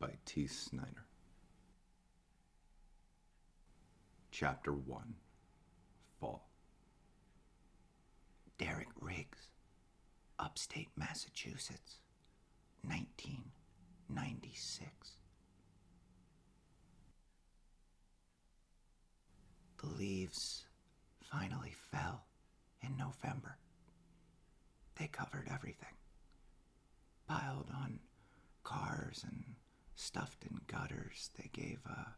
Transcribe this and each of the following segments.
by T. Snyder. Chapter 1. Fall. Derek Riggs, upstate Massachusetts, 1996. The leaves finally fell in November. They covered everything. Piled on cars and stuffed in gutters, they gave a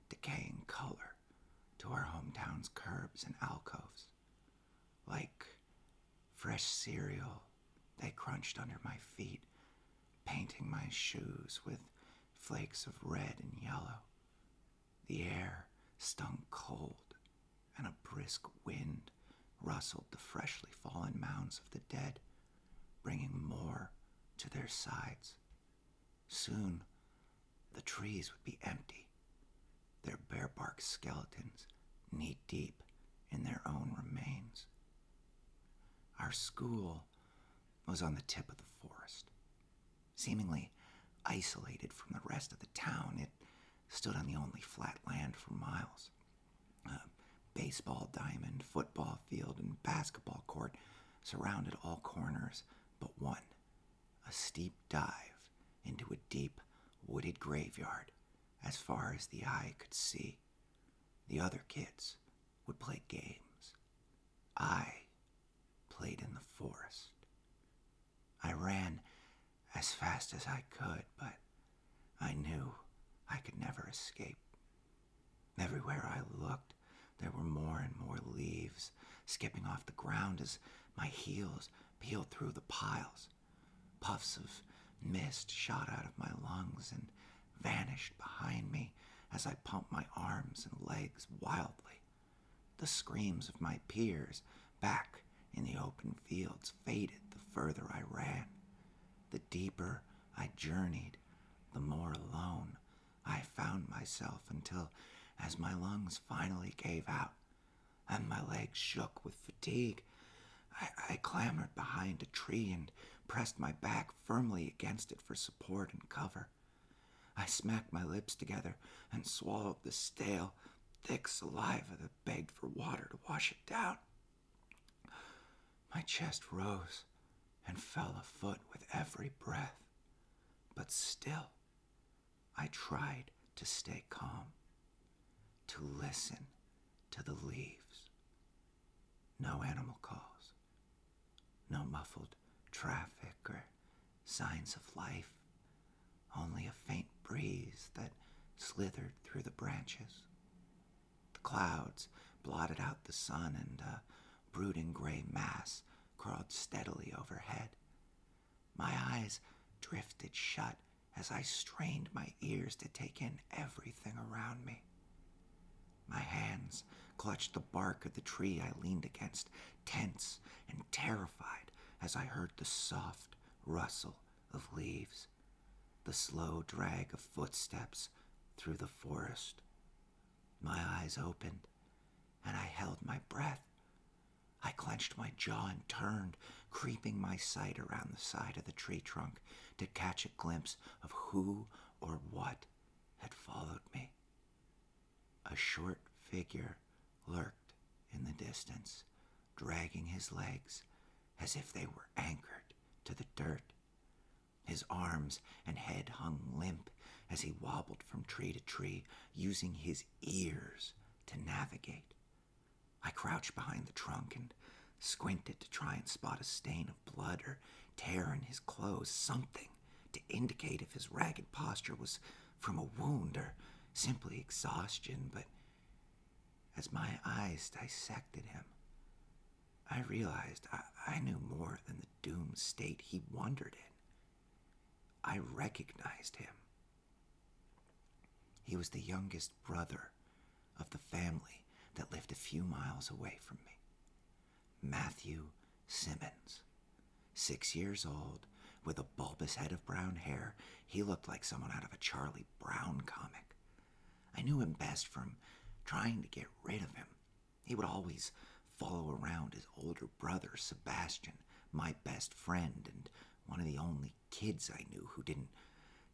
decaying color to our hometown's curbs and alcoves. Like fresh cereal, they crunched under my feet, painting my shoes with flakes of red and yellow. The air stung cold, and a brisk wind rustled the freshly fallen mounds of the dead, bringing more to their sides. Soon, the trees would be empty, their bare-bark skeletons knee-deep in their own remains. Our school was on the tip of the forest. Seemingly isolated from the rest of the town, it stood on the only flat land for miles. A baseball diamond, football field, and basketball court surrounded all corners but one, a steep dive into a deep, wooded graveyard as far as the eye could see. The other kids would play games. I played in the forest. I ran as fast as I could, but I knew I could never escape. Everywhere I looked, there were more and more leaves skipping off the ground as my heels peeled through the piles. Puffs of mist shot out of my lungs and vanished behind me as I pumped my arms and legs wildly. The screams of my peers back in the open fields faded the further I ran. The deeper I journeyed, the more alone I found myself until, as my lungs finally gave out and my legs shook with fatigue, I clambered behind a tree and pressed my back firmly against it for support and cover. I smacked my lips together and swallowed the stale, thick saliva that begged for water to wash it down. My chest rose and fell a foot with every breath, but still I tried to stay calm, to listen to the leaves. No animal calls, no muffled traffic or signs of life, only a faint breeze that slithered through the branches. The clouds blotted out the sun, and a brooding gray mass crawled steadily overhead. My eyes drifted shut as I strained my ears to take in everything around me. My hands clutched the bark of the tree I leaned against, tense and terrified as I heard the soft rustle of leaves, the slow drag of footsteps through the forest. My eyes opened, and I held my breath. I clenched my jaw and turned, creeping my sight around the side of the tree trunk to catch a glimpse of who or what had followed me. A short figure lurked in the distance, dragging his legs as if they were anchored to the dirt. His arms and head hung limp as he wobbled from tree to tree, using his ears to navigate. I crouched behind the trunk and squinted to try and spot a stain of blood or tear in his clothes, something to indicate if his ragged posture was from a wound or simply exhaustion. But as my eyes dissected him, I realized I knew more than the doomed state he wandered in. I recognized him. He was the youngest brother of the family that lived a few miles away from me. Matthew Simmons. 6 years old, with a bulbous head of brown hair, he looked like someone out of a Charlie Brown comic. I knew him best from trying to get rid of him. He would always follow around his older brother, Sebastian, my best friend, and one of the only kids I knew who didn't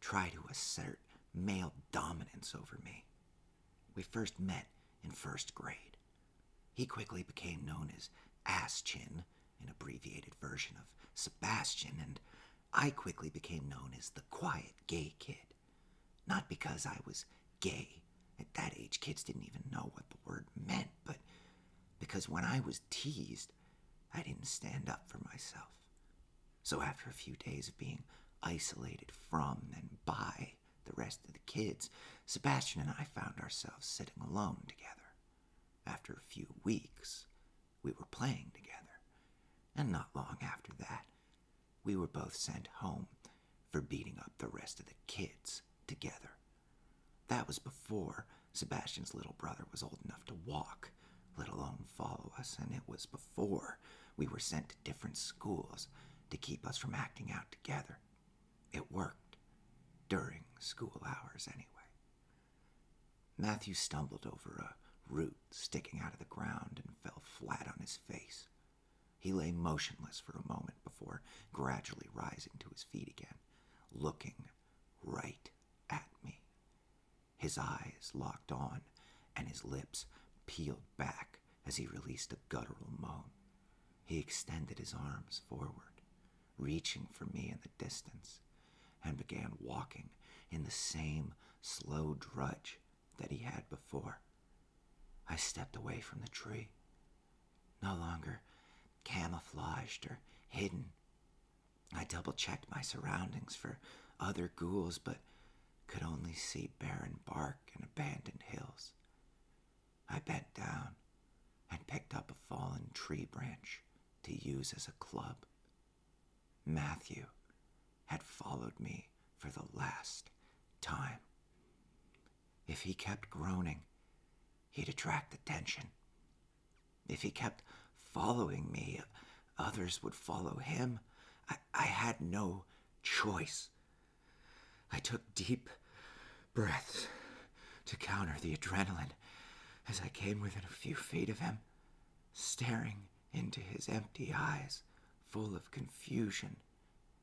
try to assert male dominance over me. We first met in first grade. He quickly became known as Ass Chin, an abbreviated version of Sebastian, and I quickly became known as the quiet gay kid. Not because I was gay. At that age, kids didn't even know what the word meant, but because when I was teased, I didn't stand up for myself. So after a few days of being isolated from and by the rest of the kids, Sebastian and I found ourselves sitting alone together. After a few weeks, we were playing together. And not long after that, we were both sent home for beating up the rest of the kids together. That was before Sebastian's little brother was old enough to walk, let alone follow us, and it was before we were sent to different schools to keep us from acting out together. It worked, during school hours anyway. Matthew stumbled over a root sticking out of the ground and fell flat on his face. He lay motionless for a moment before gradually rising to his feet again, looking right at me. His eyes locked on and his lips peeled back as he released a guttural moan. He extended his arms forward, reaching for me in the distance, and began walking in the same slow drudge that he had before. I stepped away from the tree, no longer camouflaged or hidden. I double-checked my surroundings for other ghouls, but could only see barren bark and abandoned hills. I bent down and picked up a fallen tree branch to use as a club. Matthew had followed me for the last time. If he kept groaning, he'd attract attention. If he kept following me, others would follow him. I had no choice. I took deep breaths to counter the adrenaline as I came within a few feet of him, staring into his empty eyes, full of confusion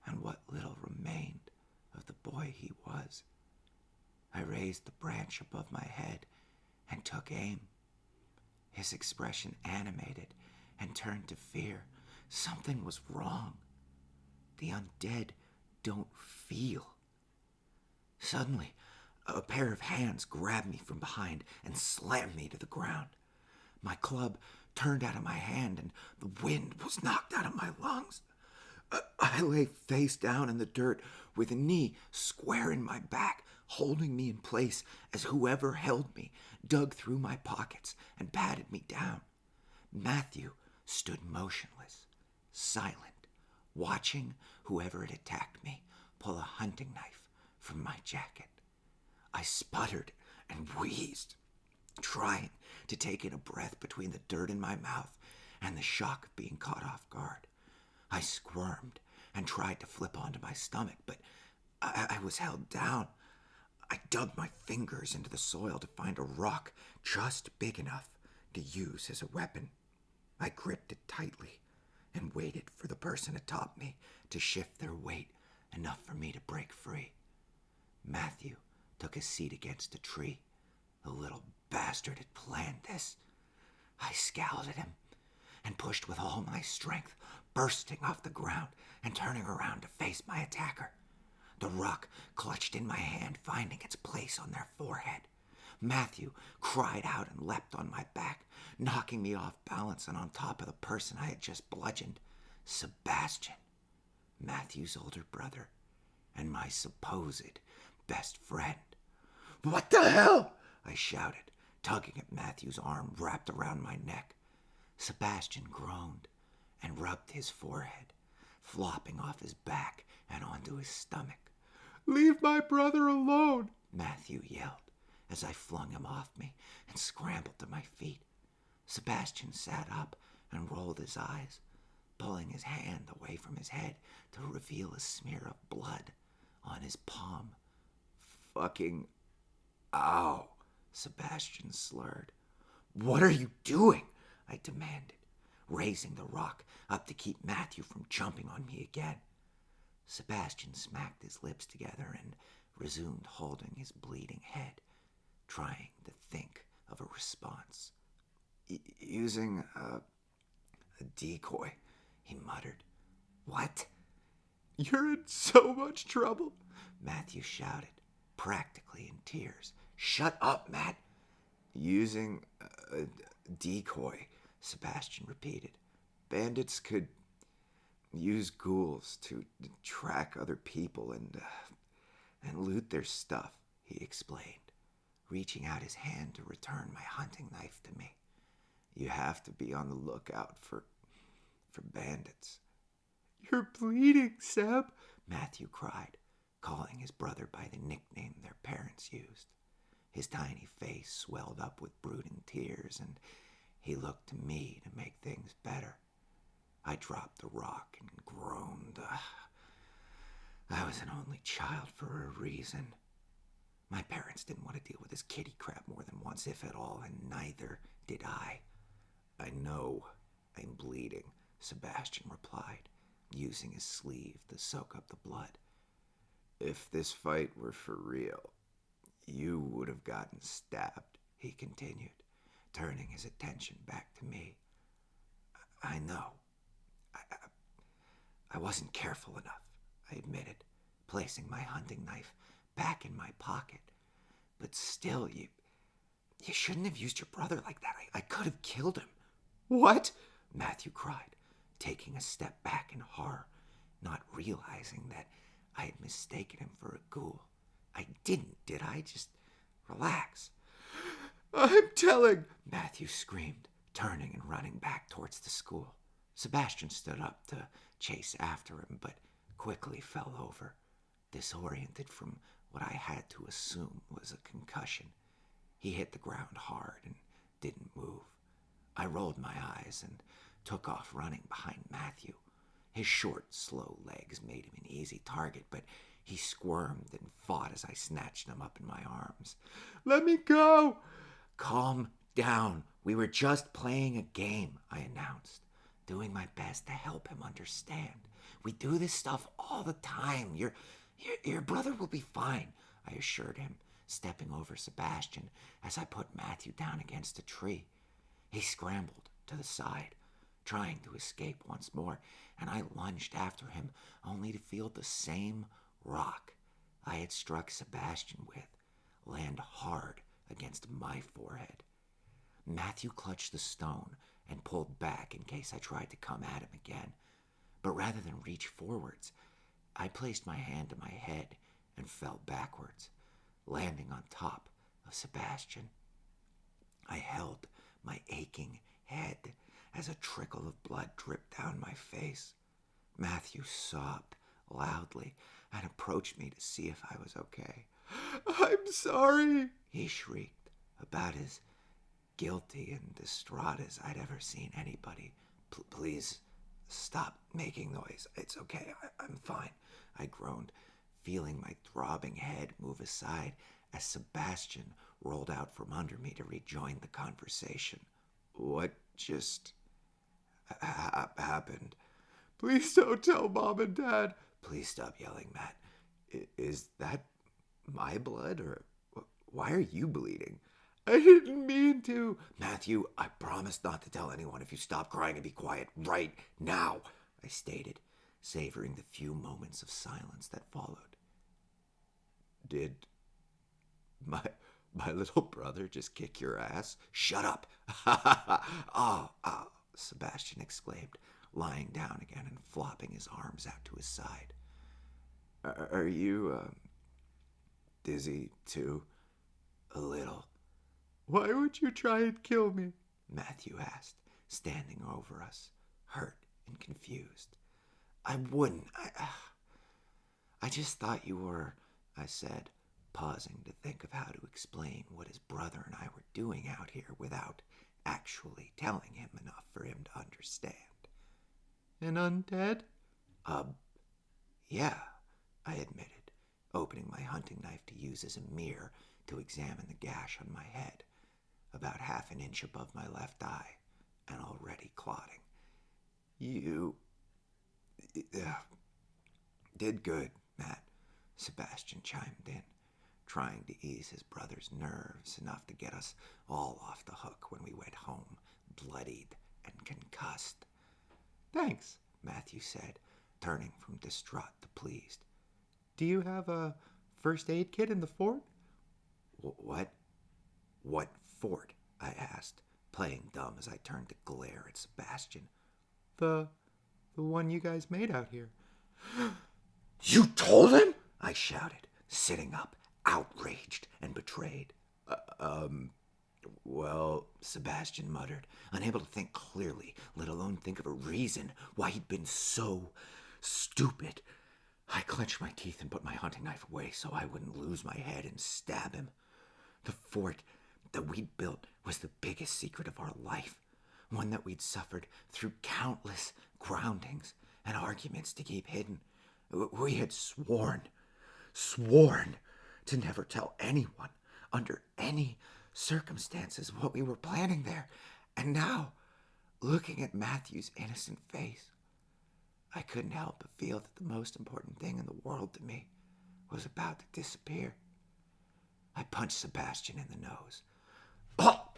and what little remained of the boy he was. I raised the branch above my head and took aim. His expression animated and turned to fear. Something was wrong. The undead don't feel. Suddenly, a pair of hands grabbed me from behind and slammed me to the ground. My club turned out of my hand and the wind was knocked out of my lungs. I lay face down in the dirt with a knee square in my back, holding me in place as whoever held me dug through my pockets and patted me down. Matthew stood motionless, silent, watching whoever had attacked me pull a hunting knife from my jacket. I sputtered and wheezed, trying to take in a breath between the dirt in my mouth and the shock of being caught off guard. I squirmed and tried to flip onto my stomach, but I was held down. I dug my fingers into the soil to find a rock just big enough to use as a weapon. I gripped it tightly and waited for the person atop me to shift their weight enough for me to break free. Matthew took a seat against a tree. The little bastard had planned this. I scowled at him and pushed with all my strength, bursting off the ground and turning around to face my attacker. The rock clutched in my hand, finding its place on their forehead. Matthew cried out and leapt on my back, knocking me off balance and on top of the person I had just bludgeoned. Sebastian, Matthew's older brother, and my supposed best friend. "What the hell?" I shouted, tugging at Matthew's arm wrapped around my neck. Sebastian groaned and rubbed his forehead, flopping off his back and onto his stomach. "Leave my brother alone," Matthew yelled as I flung him off me and scrambled to my feet. Sebastian sat up and rolled his eyes, pulling his hand away from his head to reveal a smear of blood on his palm. "Fucking ow," Sebastian slurred. "What are you doing?" I demanded, raising the rock up to keep Matthew from jumping on me again. Sebastian smacked his lips together and resumed holding his bleeding head, trying to think of a response. Using a decoy, he muttered. What? You're in so much trouble, Matthew shouted, practically in tears. Shut up, Matt. Using a decoy, Sebastian repeated. Bandits could use ghouls to track other people and loot their stuff, he explained, reaching out his hand to return my hunting knife to me. You have to be on the lookout for bandits. You're bleeding, Seb, Matthew cried, calling his brother by the nickname their parents used. His tiny face swelled up with brooding tears, and he looked to me to make things better. I dropped the rock and groaned. I was an only child for a reason. My parents didn't want to deal with this kitty crap more than once, if at all, and neither did I. I know I'm bleeding, Sebastian replied, using his sleeve to soak up the blood. If this fight were for real, you would have gotten stabbed, he continued, turning his attention back to me. I know. I wasn't careful enough, I admitted, placing my hunting knife back in my pocket. But still, you shouldn't have used your brother like that. I could have killed him. What? Matthew cried, taking a step back in horror, not realizing that I had mistaken him for a ghoul. I didn't, did I? Just relax. I'm telling, Matthew screamed, turning and running back towards the school. Sebastian stood up to chase after him, but quickly fell over, disoriented from what I had to assume was a concussion. He hit the ground hard and didn't move. I rolled my eyes and took off running behind Matthew. His short, slow legs made him an easy target, but he squirmed and fought as I snatched him up in my arms. Let me go! Calm down. We were just playing a game, I announced, doing my best to help him understand. We do this stuff all the time. Your brother will be fine, I assured him, stepping over Sebastian as I put Matthew down against a tree. He scrambled to the side, trying to escape once more, and I lunged after him, only to feel the same rock I had struck Sebastian with land hard against my forehead. Matthew clutched the stone and pulled back in case I tried to come at him again, but rather than reach forwards, I placed my hand to my head and fell backwards, landing on top of Sebastian. I held my aching head as a trickle of blood dripped down my face. Matthew sobbed loudly and approached me to see if I was okay. I'm sorry, he shrieked, about as guilty and distraught as I'd ever seen anybody. Please stop making noise. It's okay. I'm fine, I groaned, feeling my throbbing head move aside as Sebastian rolled out from under me to rejoin the conversation. What just happened? Please don't tell Mom and Dad. Please stop yelling, Matt. Is that my blood, or why are you bleeding? I didn't mean to. Matthew, I promise not to tell anyone if you stop crying and be quiet right now, I stated, savoring the few moments of silence that followed. Did my little brother just kick your ass? Shut up. Oh, Sebastian exclaimed, lying down again and flopping his arms out to his side. Are you, dizzy too? A little. Why would you try and kill me? Matthew asked, standing over us, hurt and confused. I wouldn't. I just thought you were, I said, pausing to think of how to explain what his brother and I were doing out here without actually telling him enough for him to understand. An undead? Yeah, I admitted, opening my hunting knife to use as a mirror to examine the gash on my head, about half an inch above my left eye, and already clotting. You did good, Matt, Sebastian chimed in, trying to ease his brother's nerves enough to get us all off the hook when we went home, bloodied and concussed. Thanks. Matthew said, turning from distraught to pleased. Do you have a first aid kit in the fort? What? What fort? I asked, playing dumb as I turned to glare at Sebastian. The one you guys made out here. You told him? I shouted, sitting up, outraged and betrayed. Well, Sebastian muttered, unable to think clearly, let alone think of a reason why he'd been so stupid. I clenched my teeth and put my hunting knife away so I wouldn't lose my head and stab him. The fort that we'd built was the biggest secret of our life, one that we'd suffered through countless groundings and arguments to keep hidden. We had sworn to never tell anyone under any circumstances what we were planning there. And now, looking at Matthew's innocent face, I couldn't help but feel that the most important thing in the world to me was about to disappear. I punched Sebastian in the nose. "Oh!"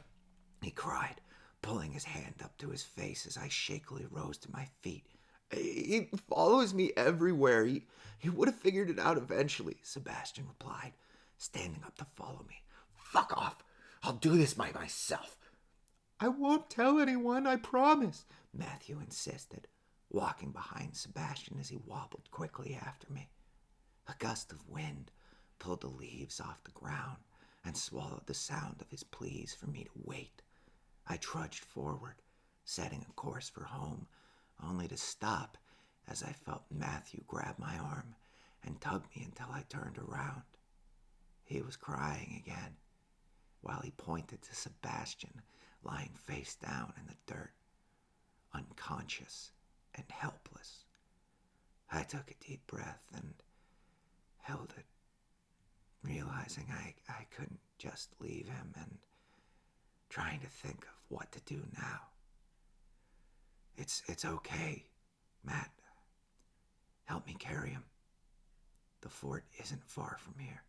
he cried, pulling his hand up to his face as I shakily rose to my feet. "He follows me everywhere. He would have figured it out eventually," Sebastian replied, standing up to follow me. "Fuck off. I'll do this by myself." I won't tell anyone, I promise, Matthew insisted, walking behind Sebastian as he wobbled quickly after me. A gust of wind pulled the leaves off the ground and swallowed the sound of his pleas for me to wait. I trudged forward, setting a course for home, only to stop as I felt Matthew grab my arm and tug me until I turned around. He was crying again, while he pointed to Sebastian lying face down in the dirt, unconscious and helpless. I took a deep breath and held it, realizing I couldn't just leave him and trying to think of what to do now. It's okay, Matt. Help me carry him. The fort isn't far from here.